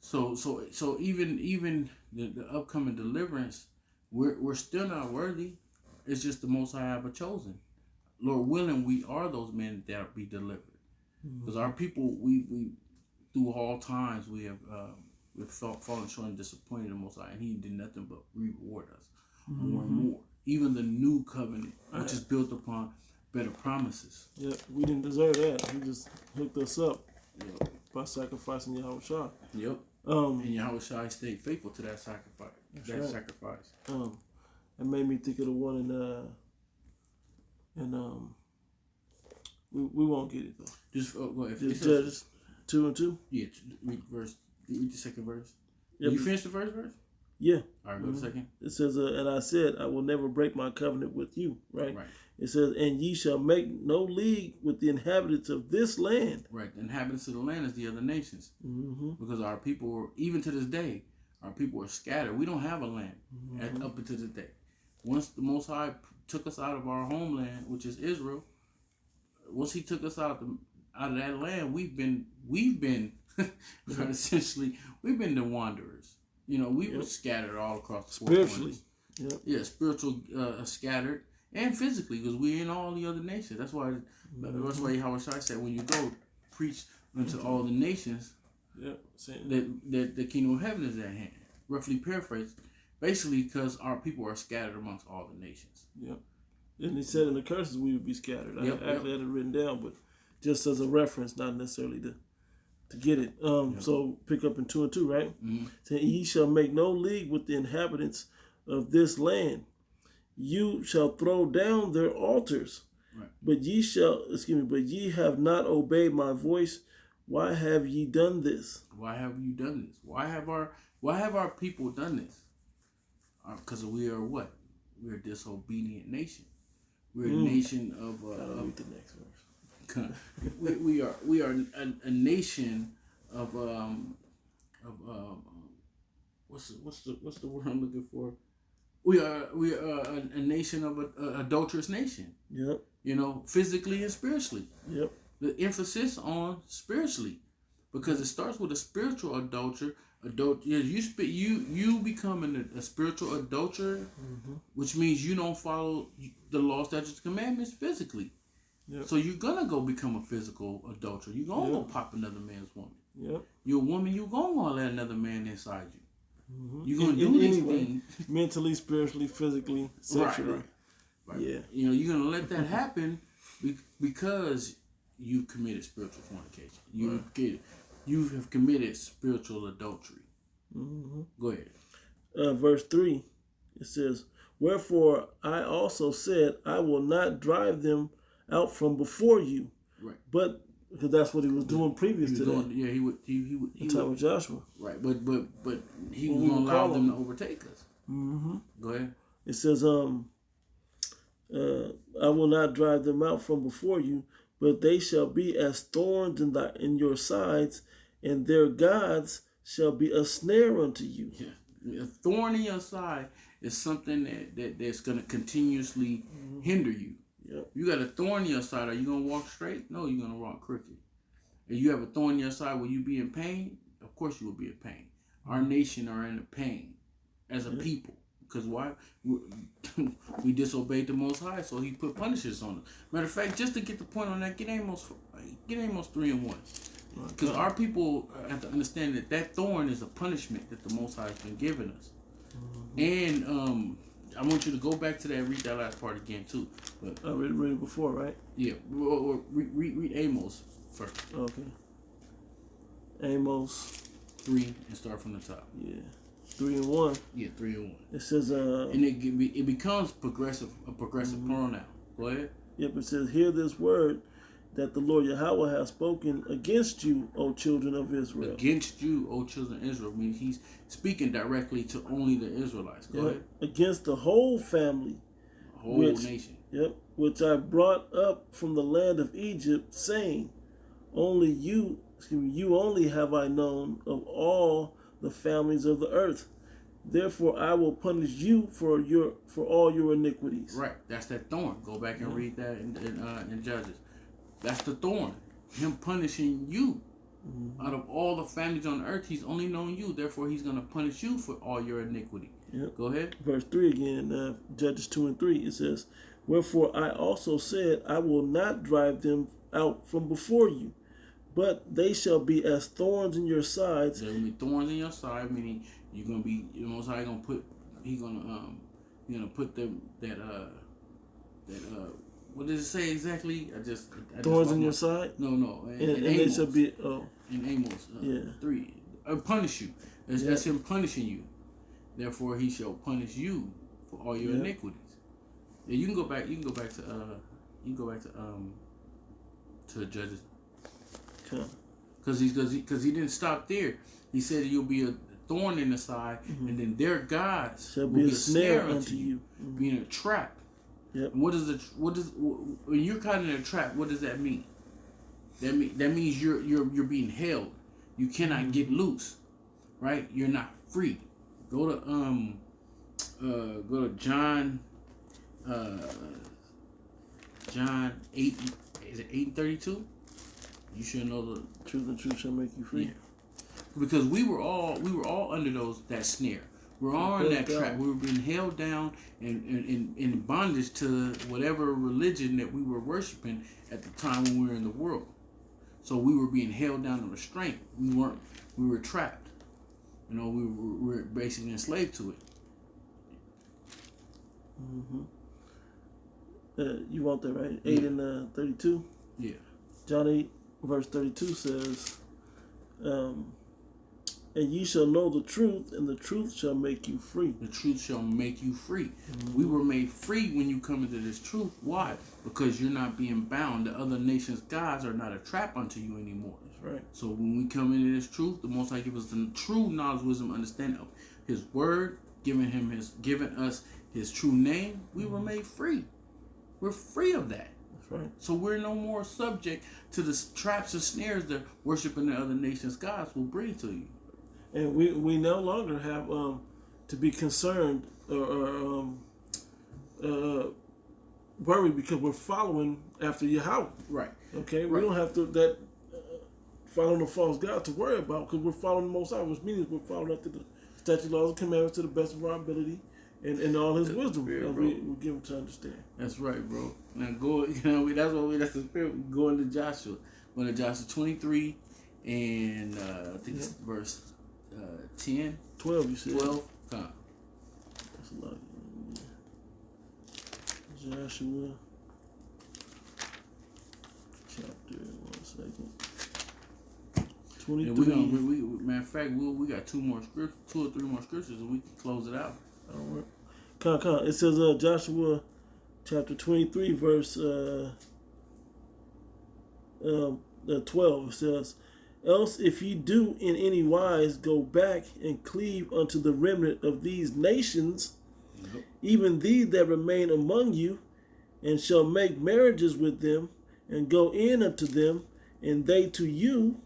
So even the upcoming deliverance, we're still not worthy. It's just the Most High have chosen. Lord willing, we are those men that will be delivered. Because our people, we through all times we have we've fallen short and disappointed the Most High, and He did nothing but reward us more and more. Even the new covenant, which is built upon better promises. Yeah, we didn't deserve that. He just hooked us up by sacrificing Yahushua. Yep. And Yahushua stayed faithful to that sacrifice. Sacrifice. It made me think of the one we won't get it though. Just Judges 2:2. Yeah, read the second verse. Yep. You finished the first verse? Yeah. All right, go to the second. It says, and I said, I will never break my covenant with you. Right. It says, and ye shall make no league with the inhabitants of this land. Right. The inhabitants of the land is the other nations. Because our people, even to this day, our people are scattered. We don't have a land up until this day. Once the Most High took us out of our homeland, which is Israel, once He took us out of that land, we've been essentially we've been the wanderers. You know, we were scattered all across the spiritually. Yeah, spiritual scattered and physically, because we're in all the other nations. That's why Yahushua said, when you go preach unto all the nations, that the kingdom of heaven is at hand. Roughly paraphrased, basically because our people are scattered amongst all the nations. Yep. And He said in the curses we would be scattered. I actually had it written down, but just as a reference, not necessarily to get it. So pick up in 2:2, right? Saying, ye shall make no league with the inhabitants of this land. You shall throw down their altars. Right. But ye have not obeyed my voice. Why have ye done this? Why have you done this? Why have our people done this? Because we are what? We're a disobedient nation. We're a nation of. Read the next verse. we are a nation of what's the word I'm looking for? We are a nation of an adulterous nation. Yep. You know, physically and spiritually. Yep. The emphasis on spiritually, because it starts with a spiritual adulterer. You becoming a spiritual adulterer, which means you don't follow the law, statutes, commandments physically. Yep. So you're gonna go become a physical adulterer. You're gonna go pop another man's woman. Yep. You're a woman. You're gonna let another man inside you. You're gonna do these things mentally, spiritually, physically, sexually. Right. Yeah. You know, you're gonna let that happen because you committed spiritual fornication. You have committed spiritual adultery. Go ahead. Verse 3, it says, wherefore I also said, I will not drive them out from before you. Right. But because that's what he was doing previous to that. Yeah, he would. The time of Joshua. Right, but he was going to allow them to overtake us. Go ahead. It says, I will not drive them out from before you, but they shall be as thorns in your sides, and their gods shall be a snare unto you. Yeah. A thorn in your side is something that's going to continuously hinder you. Yep. You got a thorn in your side. Are you going to walk straight? No, you're going to walk crooked. If you have a thorn in your side, will you be in pain? Of course you will be in pain. Our nation are in pain as a people. Because why? We disobeyed the Most High, so He put punishes on us. Matter of fact, just to get the point on that, get Amos 3:1. Because our people have to understand that thorn is a punishment that the Most High has been giving us. And I want you to go back to that, read that last part again too. But I read it before, right? Yeah. Read Amos first. Okay. Amos 3 and start from the top. Yeah. 3:1. Yeah, 3:1. It says and it becomes a progressive pronoun. Go ahead. Yep, it says, hear this word that the Lord Yahweh has spoken against you, O children of Israel. Against you, O children of Israel. I mean, He's speaking directly to only the Israelites. Go ahead. Against the whole family. Whole nation. Yep. Which I brought up from the land of Egypt, saying, you only have I known of all the families of the earth. Therefore I will punish you for all your iniquities. Right. That's that thorn. Go back and read that in Judges. That's the thorn. Him punishing you Out of all the families on earth, he's only known you. Therefore, he's going to punish you for all your iniquity. Yep. Go ahead. Verse 3 again, Judges 2 and 3, it says, "Wherefore I also said, I will not drive them out from before you, but they shall be as thorns in your sides." There will be thorns in your side, meaning you're gonna be. The Most High gonna put. He's gonna put them that. What does it say exactly? Thorns in your side. No. And they shall be. In Amos 3, punish you. That's him punishing you. Therefore, he shall punish you for all your iniquities. Yeah, you can go back. You can go back to Judges. Because he didn't stop there. He said you'll be a thorn in the side, and then their gods shall be a snare unto you, being a trap. Yep. And when you're caught in a trap? What does that mean? That means you're being held. You cannot get loose, right? You're not free. Go to John 8. Is it 8:32? You should know the truth, and truth shall make you free. Yeah. Because we were all under that snare. We're all in that trap. We were being held down and in bondage to whatever religion that we were worshiping at the time when we were in the world. So we were being held down in restraint. We were trapped. We were basically enslaved to it. You want that, right? 8 and 32? Yeah. John 8, verse 32 says, "And ye shall know the truth, and the truth shall make you free." The truth shall make you free. We were made free when you come into this truth. Why? Because you're not being bound. The other nations' gods are not a trap unto you anymore. That's right. So when we come into this truth, the Most High gives us the true knowledge, wisdom, understanding of His Word, giving us His true name. We were made free. We're free of that. That's right. So we're no more subject to the traps and snares that worshiping the other nations' gods will bring to you. And we no longer have to be concerned or worried because we're following after Yahweh. Right. Okay. We don't have to following the false god to worry about because we're following the Most High, which means we're following after the statute, laws, and commandments to the best of our ability and all His wisdom. We give Him to understand. That's right, bro. Now that's the spirit. Go into Joshua. Go into Joshua 23 and I think it's verse 10. 12, you said. 12. That's a lot. Joshua chapter, 1 second. 23. And matter of fact, we got 2 or 3 more scriptures, and we can close it out. All right. Come. It says Joshua chapter 23, verse 12. It says, "Else if ye do in any wise go back and cleave unto the remnant of these nations, even these that remain among you, and shall make marriages with them, and go in unto them, and they to you,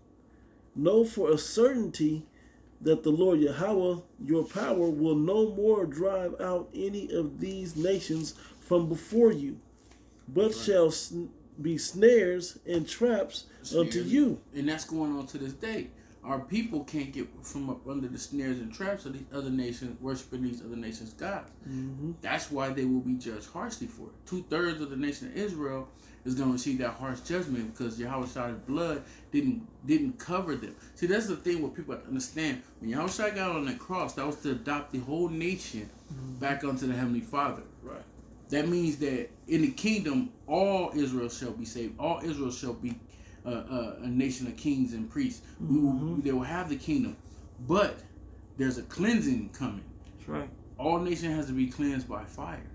know for a certainty that the Lord Yahweh, your power, will no more drive out any of these nations from before you, but shall be snares and traps unto you." And that's going on to this day. Our people can't get from up under the snares and traps of these other nations, worshiping these other nations' gods. That's why they will be judged harshly for it. 2/3 of the nation of Israel is going to receive that harsh judgment because Yahweh's blood didn't cover them. See, that's the thing what people have to understand. When Yahweh got on that cross, that was to adopt the whole nation back unto the Heavenly Father. Right. That means that in the kingdom, all Israel shall be saved. All Israel shall be a nation of kings and priests. They will have the kingdom. But there's a cleansing coming. That's right. All nation has to be cleansed by fire.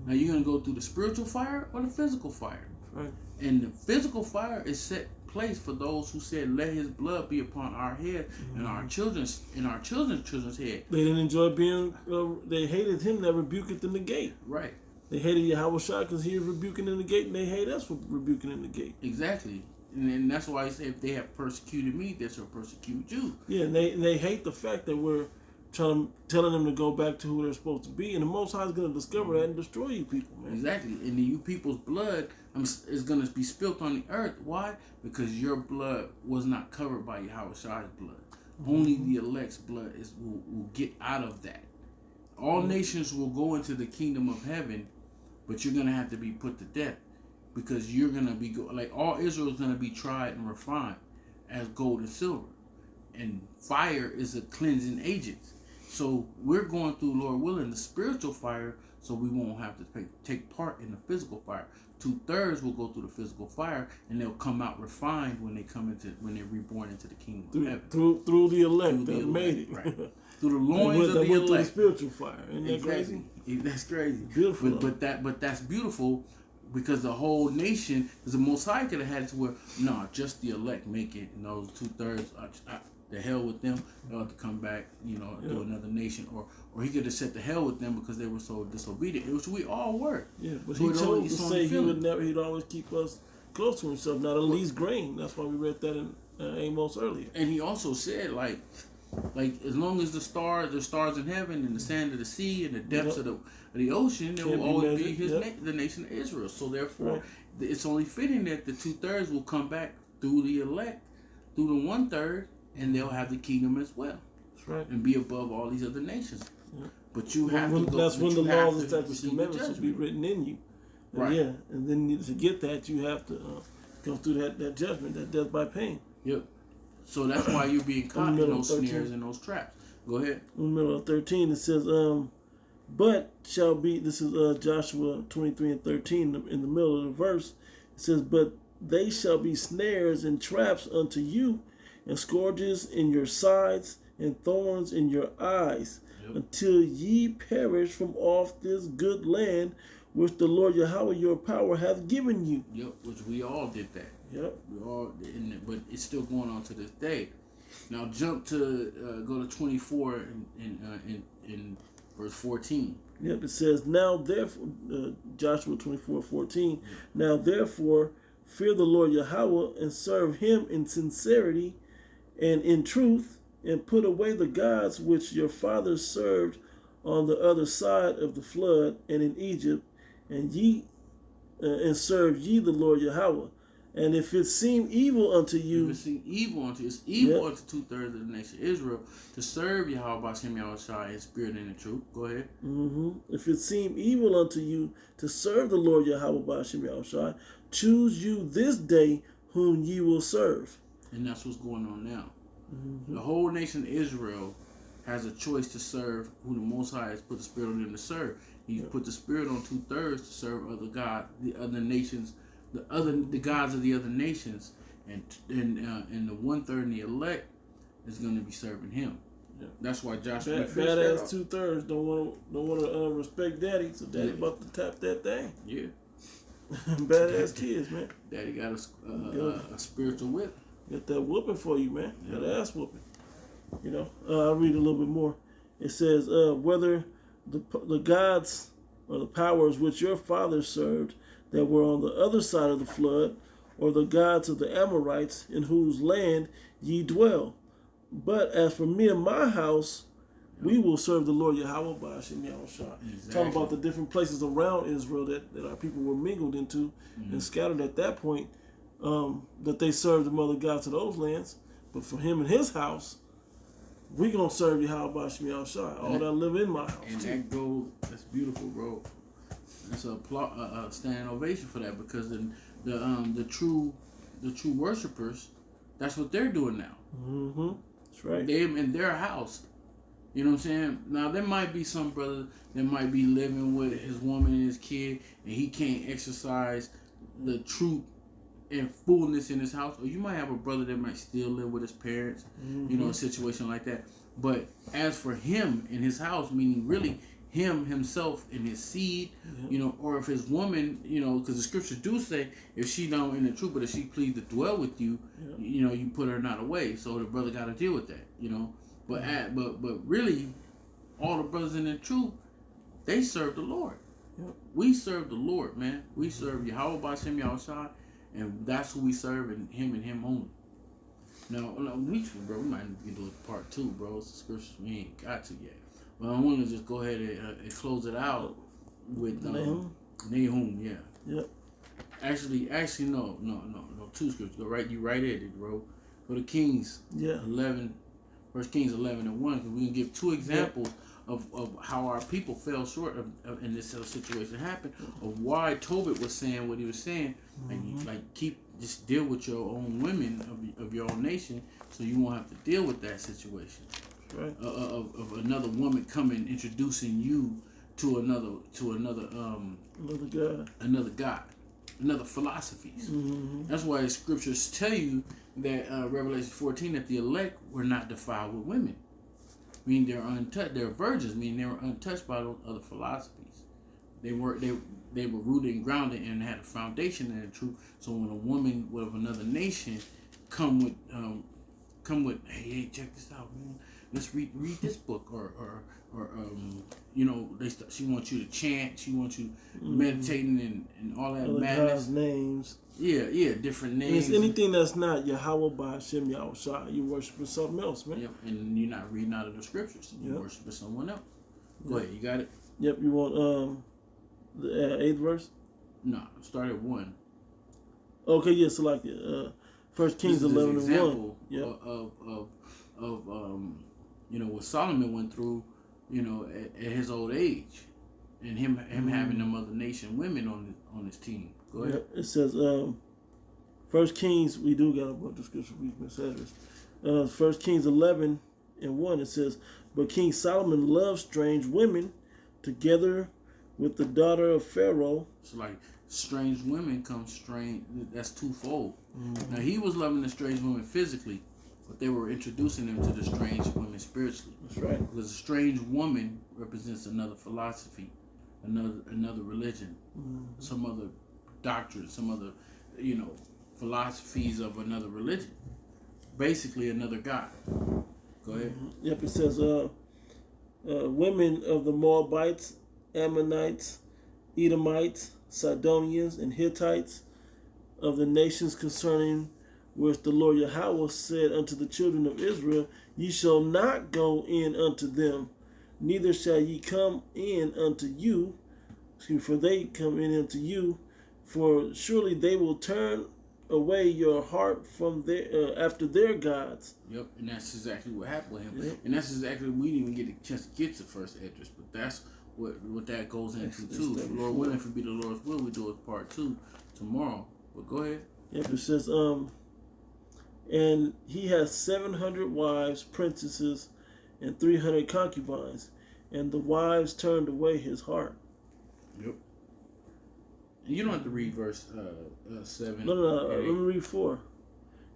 Now you're going to go through the spiritual fire or the physical fire. Right. And the physical fire is set place for those who said, "Let His blood be upon our head and our children's children's head." They didn't enjoy being. They hated Him that rebuketh in the gate. Right. They hated Yahweh because He is rebuking in the gate, and they hate us for rebuking in the gate. Exactly. And that's why I say, if they have persecuted me, they shall persecute you. Yeah, and they hate the fact that we're telling them to go back to who they're supposed to be, and the Most High is going to discover that and destroy you people, man. Exactly. And you people's blood, is going to be spilt on the earth. Why? Because your blood was not covered by Yahweh's blood. Only the elect's blood will get out of that. All nations will go into the kingdom of heaven, but you're going to have to be put to death, because you're going to be like all Israel is going to be tried and refined as gold and silver, and fire is a cleansing agent. So we're going through, Lord willing, the spiritual fire, so we won't have to take part in the physical fire. 2/3 will go through the physical fire, and they'll come out refined when they're reborn into the kingdom of heaven. Through the elect that made it. Right. Through the loins of the elect. Through the spiritual fire. Isn't that crazy? That's crazy. Beautiful. But that's beautiful, because the whole nation, because the Most High could have had it to where, no, just the elect make it. And those 2/3, the hell with them. They'll have to come back, to another nation, or he could have said the hell with them because they were so disobedient, which we all were. Yeah, but so he chose to say he'd always keep us close to himself, not at least grain. That's why we read that in Amos earlier. And he also said, like as long as the stars in heaven and the sand of the sea and the depths of the ocean, there will always be the nation of Israel. So therefore, it's only fitting that the 2/3 will come back through the elect, through the 1/3, and they'll have the kingdom as well. That's right. And be above all these other nations. Yeah. But you have to go. That's when the laws and statutes and commandments will be written in you. And right. Yeah, and then to get that, you have to go through that judgment, that death by pain. Yep. So that's why you're being caught in those snares and those traps. Go ahead. In the middle of 13, it says, but shall be, this is Joshua 23 and 13, in the middle of the verse. It says, but they shall be snares and traps unto you, and scourges in your sides, and thorns in your eyes, until ye perish from off this good land which the Lord Yahweh your power hath given you. Yep, which we all did that. Yep. We all did, but it's still going on to this day. Now jump to go to 24 in verse 14. Yep, it says, now therefore, Joshua 24:14. Now therefore fear the Lord Yahweh and serve him in sincerity and in truth, and put away the gods which your fathers served on the other side of the flood and in Egypt, and serve ye the Lord Yahweh. And if it seem evil unto you, it's evil unto 2/3 of the nation of Israel to serve Yahweh B'Shem Yahushua in spirit and in truth. Go ahead. If it seem evil unto you to serve the Lord Yahweh B'Shem Yahushua, choose you this day whom ye will serve. And that's what's going on now. The whole nation of Israel has a choice to serve who the Most High has put the Spirit on them to serve. He's put the Spirit on 2/3 to serve other gods, the other nations, the gods of the other nations, and the 1/3 and the elect is going to be serving him. Yeah. That's why Joshua badass 2/3 don't want to respect Daddy, so Daddy about to tap that thing. Yeah, badass kids, man. Daddy got a spiritual whip. Got that whooping for you, man. Got ass whooping. I'll read a little bit more. It says, whether the gods or the powers which your fathers served that were on the other side of the flood, or the gods of the Amorites in whose land ye dwell. But as for me and my house, we will serve the Lord Yahweh B'Shem Yahushua. Exactly. Talking about the different places around Israel that our people were mingled into and scattered at that point, that they served the mother gods of those lands. But for him and his house, we gonna serve Yahweh B'Shem Yahushua, all that live in my house. And that's beautiful, bro. That's a standing ovation for that, because the true worshipers, that's what they're doing now. That's right. They in their house. You know what I'm saying? Now there might be some brother that might be living with his woman and his kid, and he can't exercise the truth and fullness in his house. Or you might have a brother that might still live with his parents. A situation like that. But as for him in his house, meaning really himself and his seed, or if his woman, because the scriptures do say, if she don't in the truth, but if she please to dwell with you, you put her not away. So the brother got to deal with that, But really, all the brothers in the truth, they serve the Lord. We serve the Lord, man. We serve Yahweh B'Shem Yahushua, and that's who we serve, and him only. Now, we might need to do part 2, bro. It's the scriptures we ain't got to yet. But I want to just go ahead and close it out with Nahum. Yeah. Yep. Actually, no. Two scriptures. Go right. You right at it, bro. Go to Kings. 11. 1 Kings 11:1. Because we can give two examples of how our people fell short of in this situation happened. Of why Tobit was saying what he was saying. Just deal with your own women of your own nation, so you won't have to deal with that situation. Right. Of another woman coming introducing you to another god, another philosophies. That's why the scriptures tell you that Revelation 14 that the elect were not defiled with women. Meaning they're untouched. They're virgins. Meaning they were untouched by those other philosophies. They were rooted and grounded and had a foundation in the truth. So when a woman of another nation come with hey, check this out, man. Let's read this book or she wants you to chant, she wants you meditating and all that madness. Names. Yeah, different names. And it's anything that's not Yahweh by Hashem Yahushua. You worshiping something else, man. Yep, and you're not reading out of the scriptures. You're worshiping someone else. Go ahead, you got it? Yep, you want the 8th verse? No, start at 1. Okay, yeah, so like 1 Kings 11:1. Yep. Of what Solomon went through, at his old age, and him having them other nation women on his team. Go ahead. Yep. It says 1 Kings. We do got a bunch of scripture weakness address. 1 Kings 11:1. It says, but King Solomon loved strange women, together with the daughter of Pharaoh. So like strange women come strange. That's twofold. Now he was loving the strange women physically, but they were introducing them to the strange women spiritually. That's right. Because a strange woman represents another philosophy, another religion, some other doctrine, some other, philosophies of another religion. Basically, another god. Go ahead. Yep. It says, women of the Moabites, Ammonites, Edomites, Sidonians, and Hittites, of the nations concerning which the Lord Yahweh said unto the children of Israel, ye shall not go in unto them, neither shall ye come in unto you, for they come in unto you, for surely they will turn away your heart from their after their gods. Yep, and that's exactly what happened with him. Yep. And that's exactly, we didn't even get a chance to get to first address, but that's what that goes into too. If Lord willing, if it be the Lord's will, we do it part 2 tomorrow. But go ahead. Yep, it says, and he has 700 wives, princesses, and 300 concubines, and the wives turned away his heart. Yep. You don't have to read verse 7. No. Let me read 4.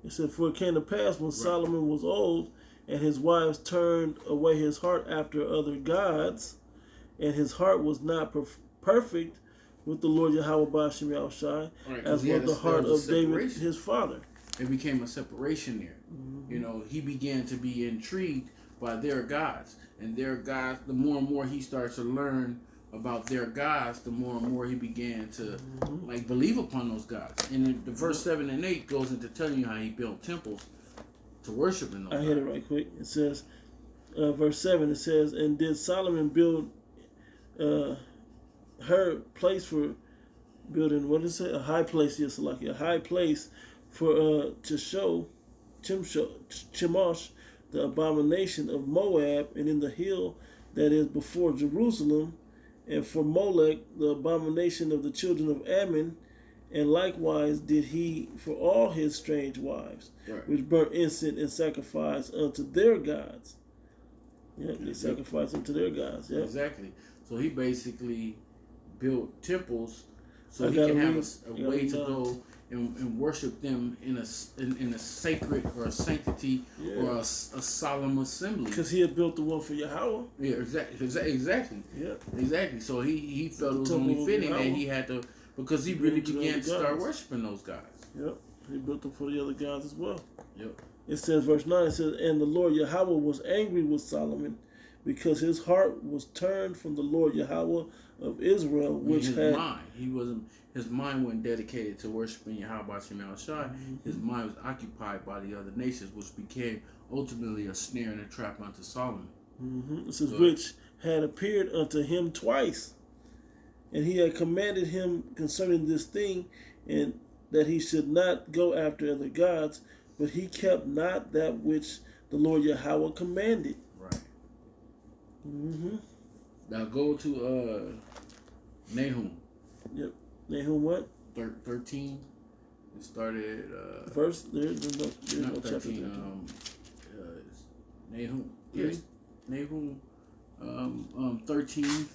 It said, for it came to pass when Solomon was old, and his wives turned away his heart after other gods, and his heart was not perfect with the Lord Yahweh by Hashem Yahushai, as was the heart of David his father. It became a separation there. He began to be intrigued by their gods, and their gods. The more and more he starts to learn about their gods, the more and more he began to believe upon those gods. And the verse 7 and 8 goes into telling you how he built temples to worship in those gods. I hit it right quick. It says, verse 7. It says, and did Solomon build her place for building, what is it? A high place, yes, like a high place for to show Chemosh, the abomination of Moab, and in the hill that is before Jerusalem, and for Molech, the abomination of the children of Ammon, and likewise did he for all his strange wives, which burnt incense and sacrifice unto their gods. Yeah, they sacrifice unto their gods. Yeah, exactly. So he basically built temples so he can have a way to go and worship them in a sacred or a sanctity or a solemn assembly. Because he had built the one for Yahweh. Yeah, exactly. Yeah, exactly. So he felt it was only fitting that he had to, because he really began to start worshiping those guys. Yep, he built them for the other gods as well. Yep. It says, verse 9, it says, and the Lord Yahweh was angry with Solomon, because his heart was turned from the Lord Yahweh of Israel, which his mind wasn't dedicated to worshiping Yahweh Shem Yahushai. His mind was occupied by the other nations, which became ultimately a snare and a trap unto Solomon. It says, which had appeared unto him twice, and he had commanded him concerning this thing, and that he should not go after other gods, but he kept not that which the Lord Yahweh commanded. Right. Mm-hmm. Now go to Nahum. Yep. Nahum what? 13. It started verse. There's no not chapter. 13. Nahum. Yes. Nahum 13,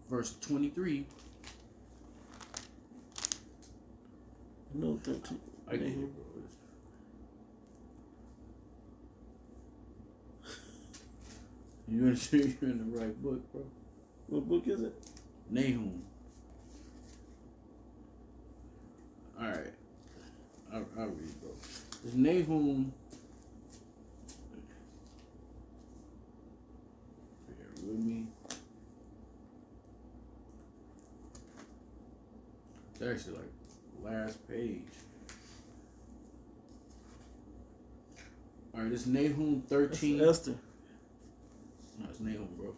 verse 23. No 13. I get it, bro. You're sure you're in the right book, bro? What book is it? Nahum. All right, I'll read, bro. It's Nahum. Bear with me. It's actually like last page. All right, it's Nahum 13. That's Esther. No, it's Nahum, bro.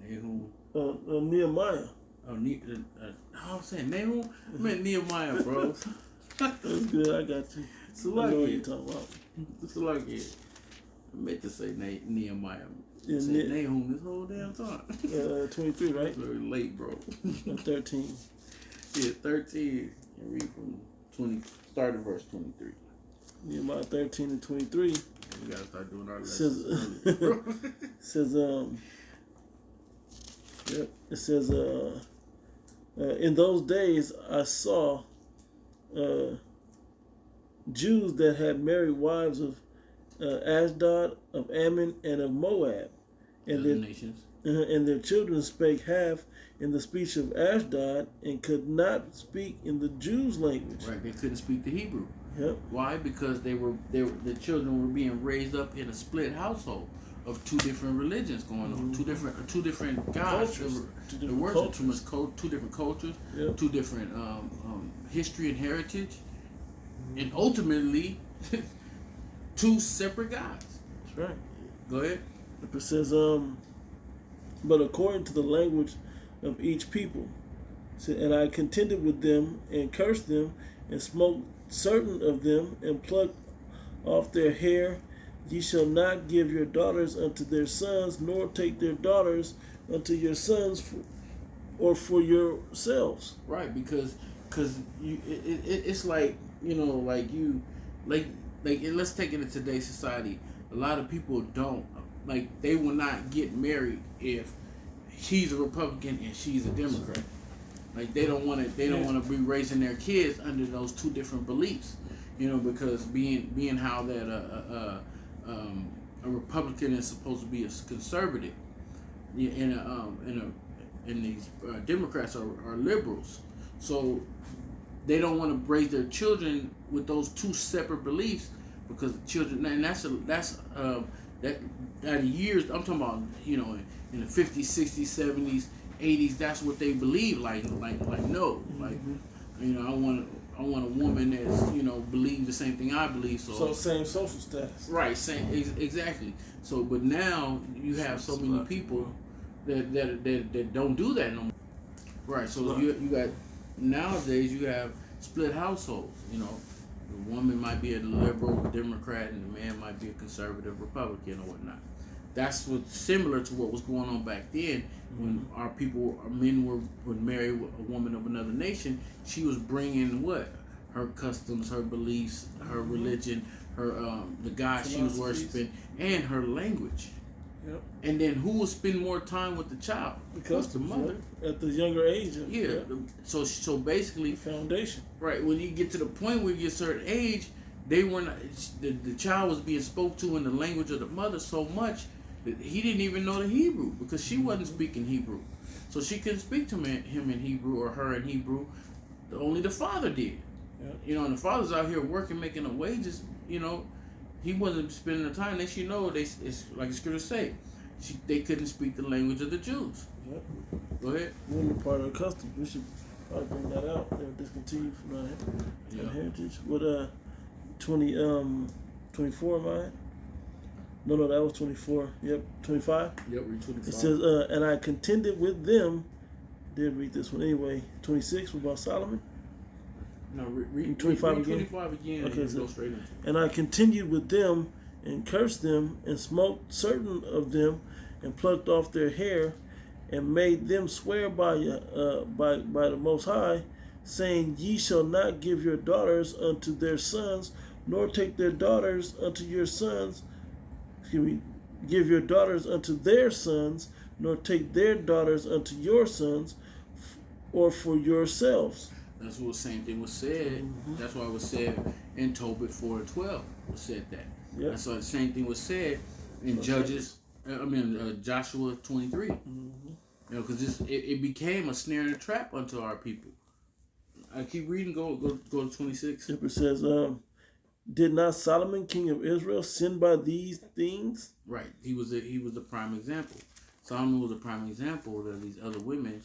Nahum. Nehemiah. Oh, I'm saying Nahum. I meant Nehemiah, bro. That's good. I got you. So I know what you're talking about. It's like it. I meant to say Nehemiah. Yeah, said Nahum this whole damn time. 23, right? It's very late, bro. 13. Yeah, 13. And read from 20. Start at verse 23. Nehemiah 13 and 23. We gotta start doing our lessons early, bro. Says yep. It says in those days I saw Jews that had married wives of Ashdod, of Ammon, and of Moab, and their children spake half in the speech of Ashdod and could not speak in the Jews' language. Right, they couldn't speak the Hebrew. Yep. Why? Because the children were being raised up in a split household of two different religions going on, two different gods, two different cultures, yep. two different history and heritage, and ultimately two separate gods. That's right. Go ahead. It says, but according to the language of each people, and I contended with them and cursed them and smote certain of them and plucked off their hair. Ye shall not give your daughters unto their sons, nor take their daughters unto your sons, or for yourselves. Right, because it's like, you know, like you like let's take it in today's society. A lot of people don't they will not get married if he's a Republican and she's a Democrat. Like they don't want to be raising their kids under those two different beliefs, you know, because being how that a Republican is supposed to be a conservative, and these Democrats are liberals, so they don't want to raise their children with those two separate beliefs, because children, and that years I'm talking about, you know, in the 50s, 60s, 70s, 80s, that's what they believe. Like no, you know, I want a woman that's, you know, believes the same thing I believe. So same social status. Right, same exactly. So, but now you have so many people that don't do that no more. Right. So you got nowadays you have split households. You know, the woman might be a liberal Democrat and the man might be a conservative Republican or whatnot. That's what's similar to what was going on back then when our men would marry a woman of another nation. She was bringing her customs, her beliefs, her religion, her the God she was worshiping, and her language. Yep. And then who will spend more time with the child? Because the mother at the younger age. So basically, the foundation. Right. When you get to the point where you get a certain age, they were not. The child was being spoke to in the language of the mother so much that he didn't even know the Hebrew, because she wasn't speaking Hebrew, so she couldn't speak to him in Hebrew or her in Hebrew. Only the father did. Yep. You know, and the father's out here working, making the wages. You know, he wasn't spending the time. Next, you know, it's like the scriptures say, they couldn't speak the language of the Jews. Yep. Go ahead. Women part of the custom. We should probably bring that out. They're discontinued from that heritage. What 24 am I? No, that was 24. Yep, 25. Yep, read 25. It says, and I contended with them. Did read this one anyway. 26 about Solomon. No, read 25 again. 25 again. Okay, and go straight into it. And I continued with them and cursed them and smote certain of them and plucked off their hair and made them swear by the Most High, saying, Ye shall not give your daughters unto their sons, nor take their daughters unto your sons. Excuse me, give your daughters unto their sons, nor take their daughters unto your sons, or for yourselves. That's what the same thing was said. That's why it was said in Tobit 4:12. Was said that. Yep. That's why the same thing was said in Joshua 23. You know, because it became a snare and a trap unto our people. I keep reading. Go to 26. It says, did not Solomon, king of Israel, sin by these things? Right. He was the prime example. Solomon was a prime example of these other women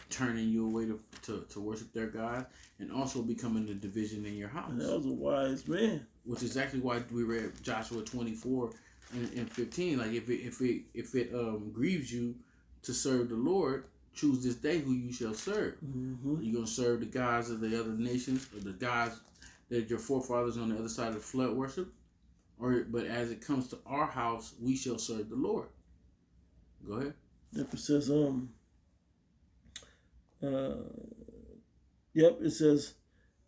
turning you away to worship their God, and also becoming the division in your house. And that was a wise man. Which is exactly why we read Joshua 24 and 15. Like if it grieves you to serve the Lord, choose this day who you shall serve. You're gonna serve the gods of the other nations, or the gods that your forefathers on the other side of the flood worship, but as it comes to our house, we shall serve the Lord. Go ahead. It says, it says,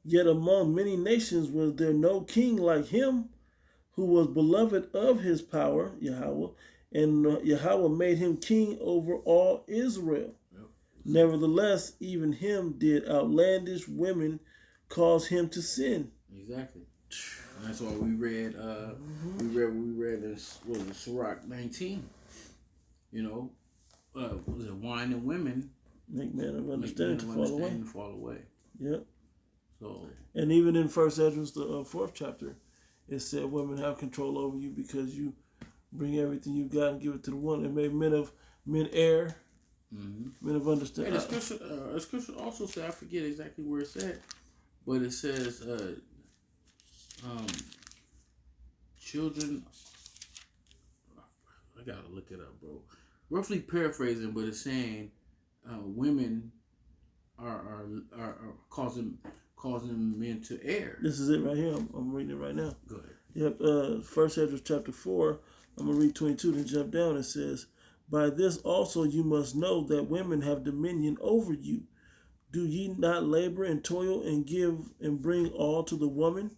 yet among many nations was there no king like him, who was beloved of his power, Yahweh, and Yahweh made him king over all Israel. Yep. Nevertheless, even him did outlandish women cause him to sin. Exactly. And that's why we read this, what was it, Sirach 19. You know, was it wine and women make man of understanding to fall away. Yep. So, and even in First Esdras, the 4th chapter, it said women have control over you because you bring everything you got and give it to the one. It made men err, men of understanding. Hey, the scripture also said, I forget exactly where it said, but it says, children. I gotta look it up, bro. Roughly paraphrasing, but it's saying women are causing men to err. This is it right here. I'm reading it right now. Go ahead. Yep. First Esdras chapter 4. I'm gonna read 22 and jump down. It says, by this also you must know that women have dominion over you. Do ye not labor and toil and give and bring all to the woman?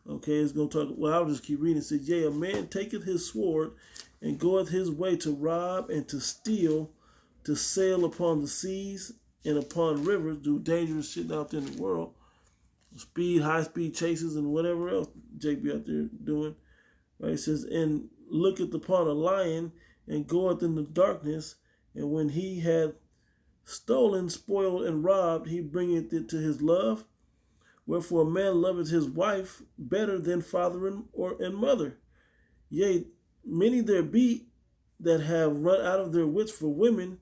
Okay, it's going to talk. Well, I'll just keep reading. It says, yea, a man taketh his sword and goeth his way to rob and to steal, to sail upon the seas and upon rivers, do dangerous shit out there in the world. High speed chases and whatever else Jake be out there doing. Right? It says, and looketh upon a lion and goeth in the darkness, and when he had stolen, spoiled, and robbed, he bringeth it to his love. Wherefore a man loveth his wife better than father and mother. Yea, many there be that have run out of their wits for women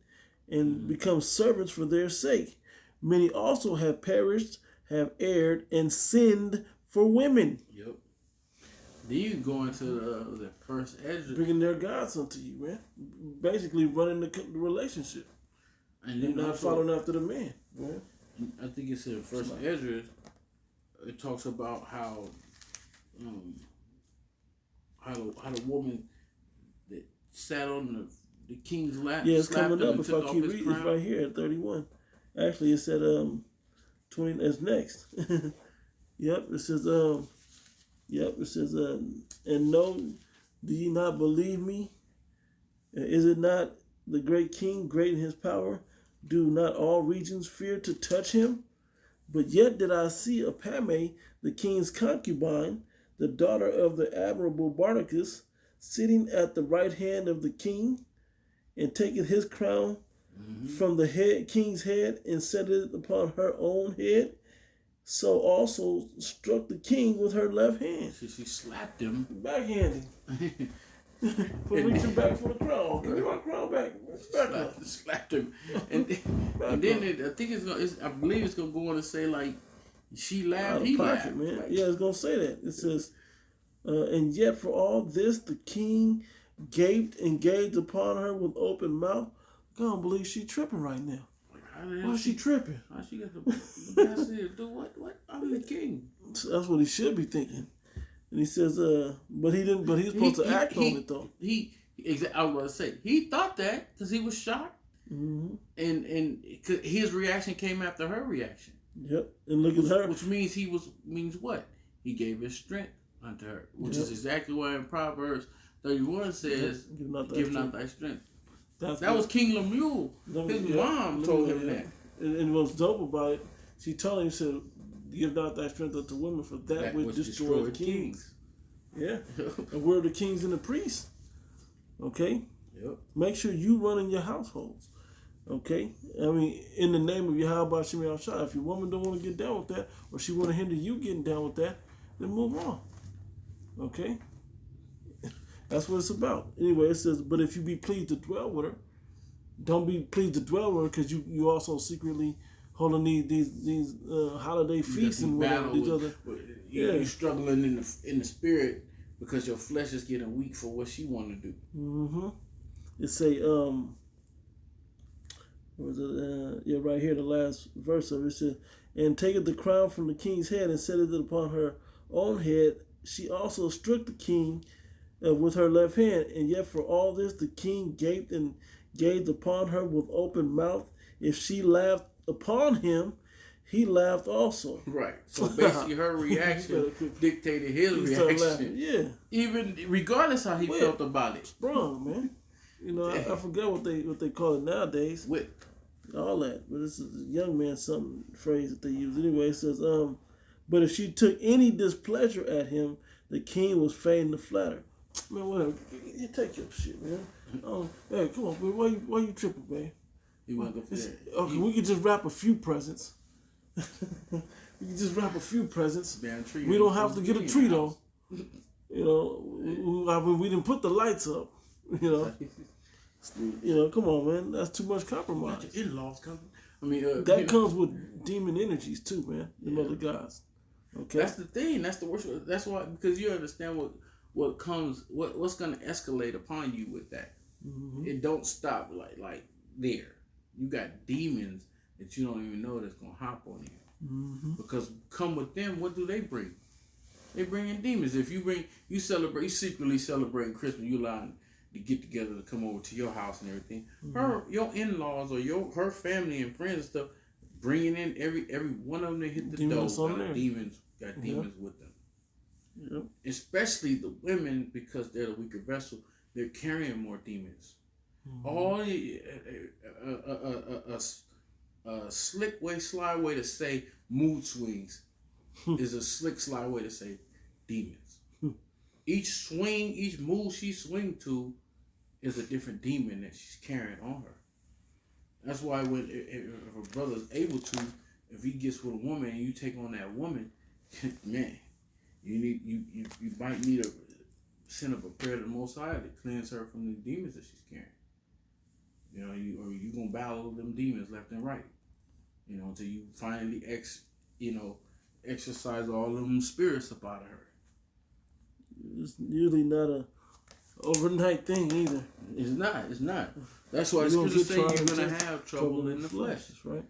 and become servants for their sake. Many also have perished, have erred, and sinned for women. Yep. Then you go into the First Esdras. Bringing their gods unto you, man. Basically running the relationship. And then not following after the man. Man. I think it's in First Esdras. It talks about how the woman that sat on the king's lap. Yeah, it's coming up. If I keep reading, it's right here at 31. Actually, it said 20. That's next. Yep, it says and no, do ye not believe me? Is it not the great king, great in his power? Do not all regions fear to touch him? But yet did I see Apame, the king's concubine, the daughter of the admirable Barnacus, sitting at the right hand of the king, and taketh his crown from the king's head, and set it upon her own head. So also struck the king with her left hand. She slapped him. Backhanded. For reaching back for the crown. Give me my crown back. Slapped him. And then I think I believe it's gonna go on to say like she laughed, he laughed. Man. Like, yeah, it's gonna say that. It says, and yet for all this the king gaped and gazed upon her with open mouth. I don't believe she tripping right now. Like Why is she tripping? Why she got the bastard to do what? I'm the king. So that's what he should be thinking. And he says, but he didn't. But he was supposed to act on it though. I was going to say he thought that because he was shocked, and his reaction came after her reaction. Yep, and look at her, which means what? He gave his strength unto her, which is exactly why in Proverbs 31 says, "Give not thy strength." That was King Lemuel. His mom told him that. And what's dope about it, she told him, said, "Give not thy strength unto women, for that which destroys kings." Yeah, and we're the kings and the priests. Okay. Yep. Make sure you run in your households. Okay. I mean, in the name of Yahweh Shem Yahshua, if your woman don't want to get down with that, or she want to hinder you getting down with that, then move on. Okay. That's what it's about. Anyway, it says, but if you be pleased to dwell with her, don't be pleased to dwell with her, because you also secretly holding these holiday feasts and whatever with each other. You're struggling in the spirit because your flesh is getting weak for what she want to do. Mm-hmm. It say, right here, the last verse of it says, and taketh the crown from the king's head and setteth it upon her own head. She also struck the king with her left hand, and yet for all this the king gaped and gazed upon her with open mouth. If she laughed upon him, he laughed also. Right. So basically her reaction dictated his reaction. Yeah. Even regardless how he felt about it. Sprung, man. You know, I forgot what they call it nowadays. Whip. All that. But this is a young man some phrase that they use. Anyway, it says, but if she took any displeasure at him, the king was fain to flatter. Man, whatever. You take your shit, man. Hey, come on, man. Why you tripping, man? He went up there. Okay, we could just wrap a few presents. We can just wrap a few presents. We don't have to get a tree though. You know, we didn't put the lights up. You know, come on, man. That's too much compromise. Your in-laws coming. I mean, that comes with demon energies too, man. The other guys. Okay, that's the thing. That's the worst. That's why, because you understand what comes, what's going to escalate upon you with that. Mm-hmm. It don't stop like there. You got demons that you don't even know that's going to hop on you. Mm-hmm. Because come with them, what do they bring? They bring in demons. If you secretly celebrating Christmas, you allowing to get together to come over to your house and everything. Mm-hmm. Your in-laws or her family and friends and stuff, bringing in every one of them that hit the demons door. Got demons with them. Yep. Especially the women, because they're the weaker vessel. They're carrying more demons. Mm-hmm. All a slick way, sly way to say mood swings is a slick, sly way to say demons. Each swing, each move she swing to is a different demon that she's carrying on her. That's why if a brother's able to, if he gets with a woman and you take on that woman, man, you might need to send up a prayer to the Most High to cleanse her from the demons that she's carrying. You know, you gonna battle them demons left and right. You know, until you finally exercise all them spirits up out of her. It's usually not a overnight thing either. It's not. That's why the scripture say you're gonna have trouble in the flesh. That's right.